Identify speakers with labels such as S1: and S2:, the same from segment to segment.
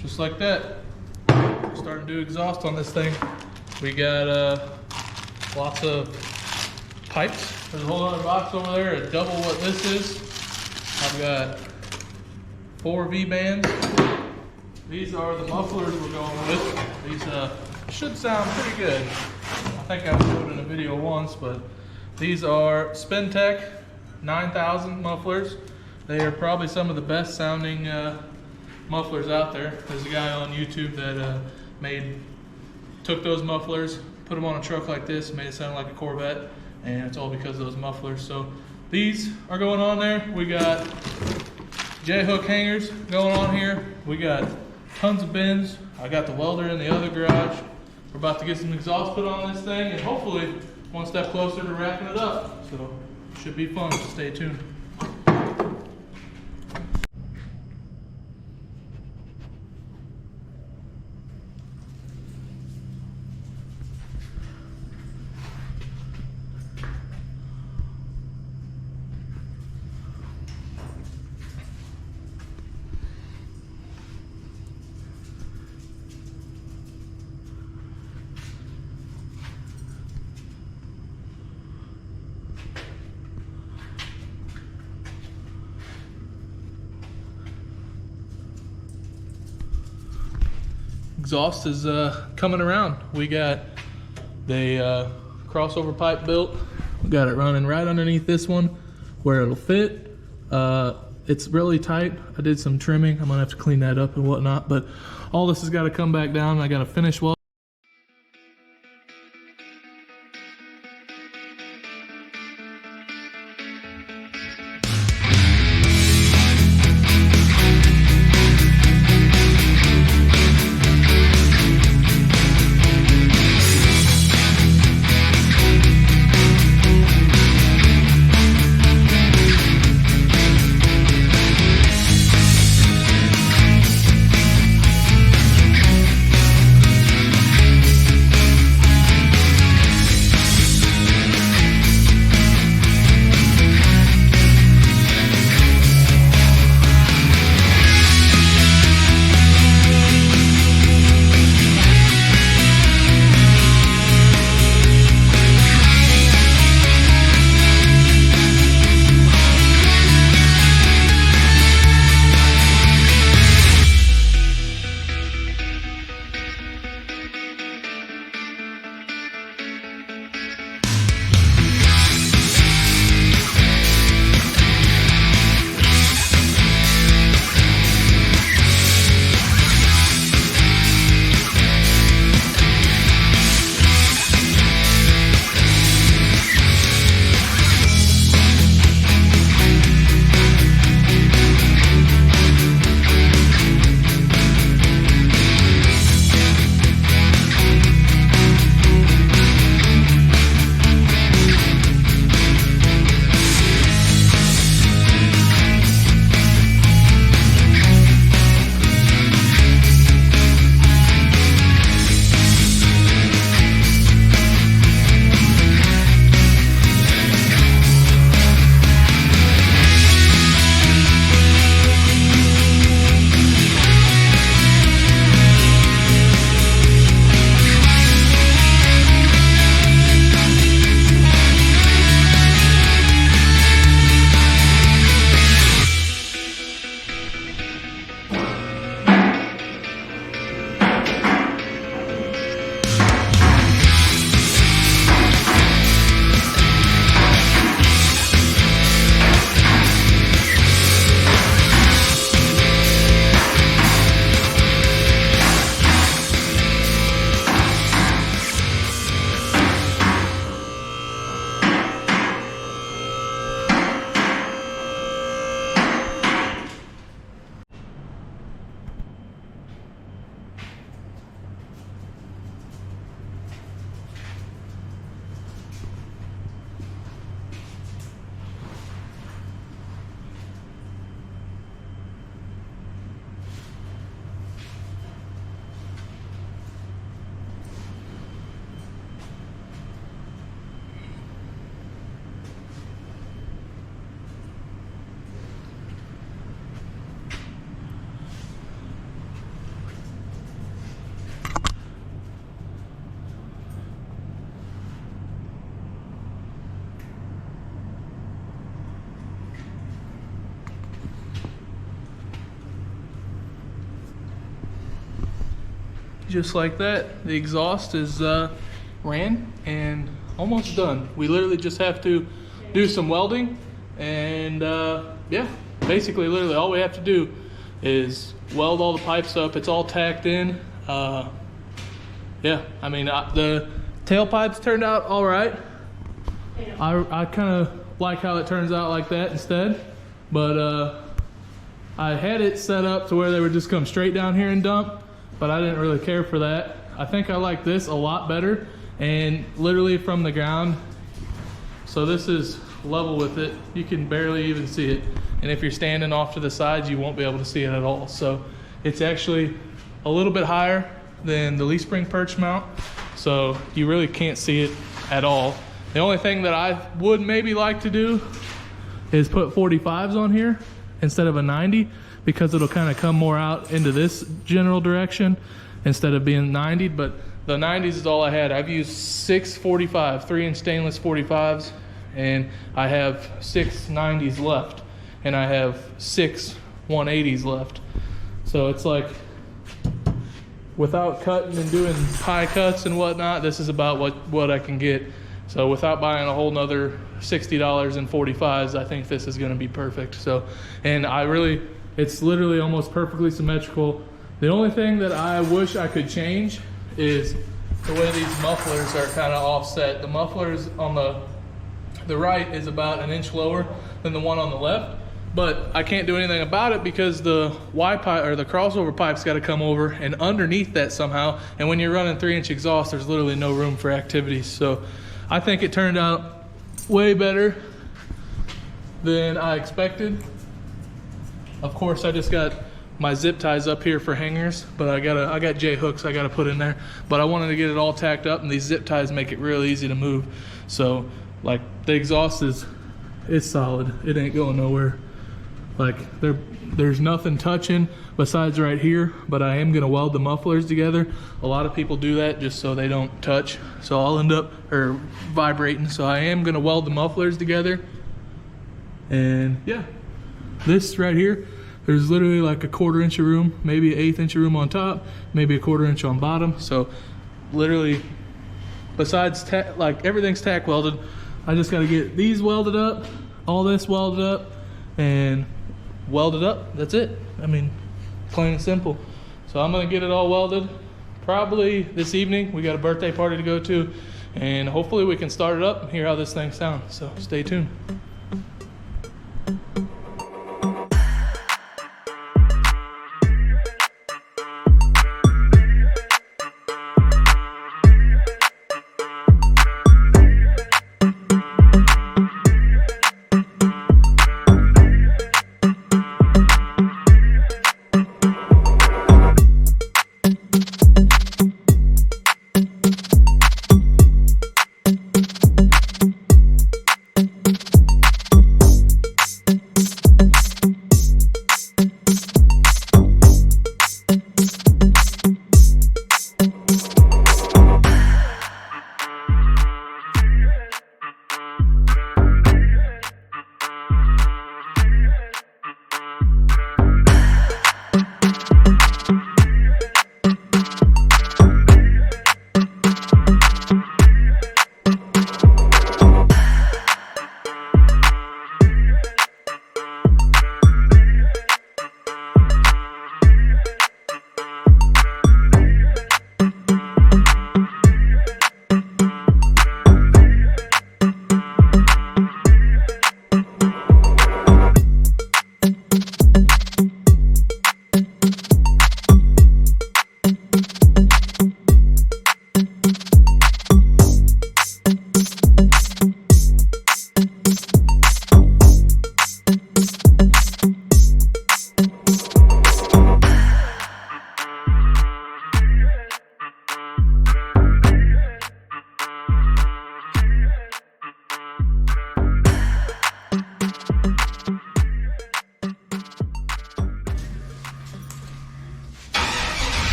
S1: just like that. Starting to do exhaust on this thing. We got lots of pipes. There's a whole other box over there, a double what this is. I've got 4 V-bands. These are the mufflers we're going with. These should sound pretty good. I think I've showed in a video once, but these are Spintech 9000 mufflers. They are probably some of the best sounding mufflers out there. There's a guy on YouTube that took those mufflers, put them on a truck like this, made it sound like a Corvette, and it's all because of those mufflers. So these are going on there. We got J-hook hangers going on here. We got tons of bins. I got the welder in the other garage. We're about to get some exhaust put on this thing, and hopefully one step closer to wrapping it up. So should be fun, so stay tuned. Exhaust is coming around. We got the crossover pipe built. We got it running right underneath this one where it'll fit. It's really tight. I did some trimming. I'm gonna have to clean that up and whatnot, but all this has got to come back down. I got to finish well. just like that, the exhaust is ran and almost done. We literally just have to do some welding, and yeah, basically literally all we have to do is weld all the pipes up. It's all tacked in. Yeah, I mean, the tailpipes turned out all right. I kind of like how it turns out like that instead, but I had it set up to where they would just come straight down here and dump, but I didn't really care for that. I think I like this a lot better, and literally from the ground, so this is level with it, you can barely even see it, and if you're standing off to the sides you won't be able to see it at all. So it's actually a little bit higher than the leaf spring perch mount, so you really can't see it at all. The only thing that I would maybe like to do is put 45s on here instead of a 90, because it'll kind of come more out into this general direction instead of being 90. But the 90s is all I had. I've used 6 45, 3-inch stainless 45s, and I have 6 90s left, and I have 6 180s left. So it's like, without cutting and doing pie cuts and whatnot, this is about what I can get. So without buying a whole nother $60 in 45s, I think this is gonna be perfect. So, and it's literally almost perfectly symmetrical. The only thing that I wish I could change is the way these mufflers are kind of offset. The mufflers on the right is about 1 inch lower than the one on the left, but I can't do anything about it because the Y pipe, or the crossover pipe's got to come over and underneath that somehow. And when you're running 3-inch exhaust, there's literally no room for activities. So I think it turned out way better than I expected. Of course, I just got my zip ties up here for hangers, but I got J hooks I gotta put in there. But I wanted to get it all tacked up, and these zip ties make it real easy to move. So like, the exhaust it's solid. It ain't going nowhere. Like, there's nothing touching besides right here, but I am gonna weld the mufflers together. A lot of people do that just so they don't touch. So I'll end up vibrating. So I am gonna weld the mufflers together. And yeah, this right here, there's literally like a 1/4 inch of room, maybe 1/8 inch of room on top, maybe a 1/4 inch on bottom. So literally, besides like everything's tack welded, I just gotta get these welded up, all this welded up, and welded up. That's it. I mean, plain and simple. So I'm gonna get it all welded probably this evening. We got a birthday party to go to, and hopefully we can start it up and hear how this thing sounds. So stay tuned.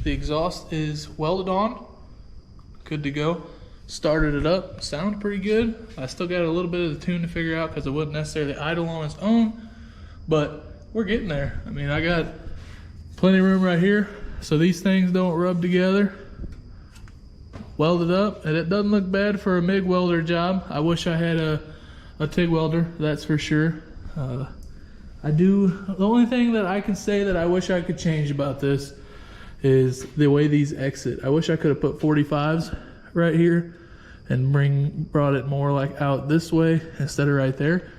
S1: The exhaust is welded on, good to go. Started it up, sounded pretty good. I still got a little bit of the tune to figure out because it wasn't necessarily idle on its own, but we're getting there. I mean, I got plenty of room right here, so these things don't rub together. Welded up, and it doesn't look bad for a MIG welder job. I wish I had a TIG welder, that's for sure. The only thing that I can say that I wish I could change about this is the way these exit. I wish I could have put 45s right here and brought it more like out this way instead of right there,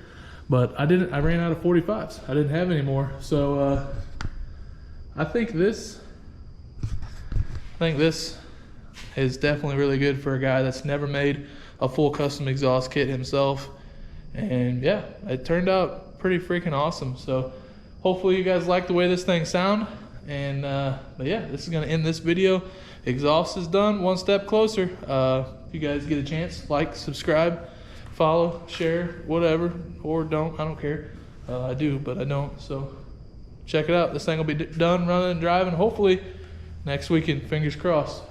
S1: but I didn't. I ran out of 45s. I didn't have any more, so I think this is definitely really good for a guy that's never made a full custom exhaust kit himself. And yeah, it turned out pretty freaking awesome. So hopefully you guys like the way this thing sound. And but yeah, this is gonna end this video. Exhaust is done, one step closer. If you guys get a chance, like, subscribe, follow, share, whatever, or don't, I don't care. I do, but I don't, so check it out. This thing will be done running and driving hopefully next weekend, fingers crossed.